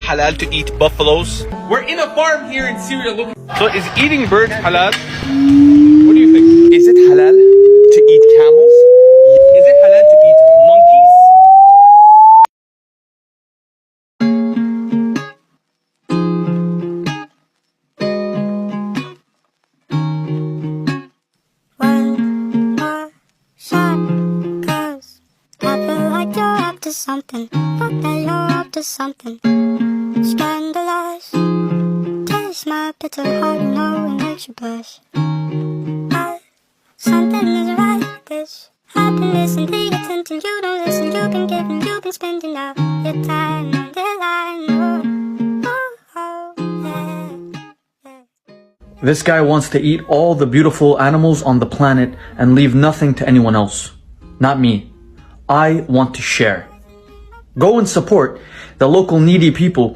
halal to eat buffaloes? We're in a farm here in Syria looking. So is eating birds halal? What do you think? Is it halal to eat camels? Is it halal to eat monkeys? When my sun goes, I feel like you're up to something. Fuck that you're up to something. Scandalized, taste my bitter heart, you know it makes you blush. But something is right, bitch. I've been missing the attention, you don't listen. You've been giving, you've been spending all your time on the line. Yeah. This guy wants to eat all the beautiful animals on the planet and leave nothing to anyone else. Not me. I want to share. Go and support the local needy people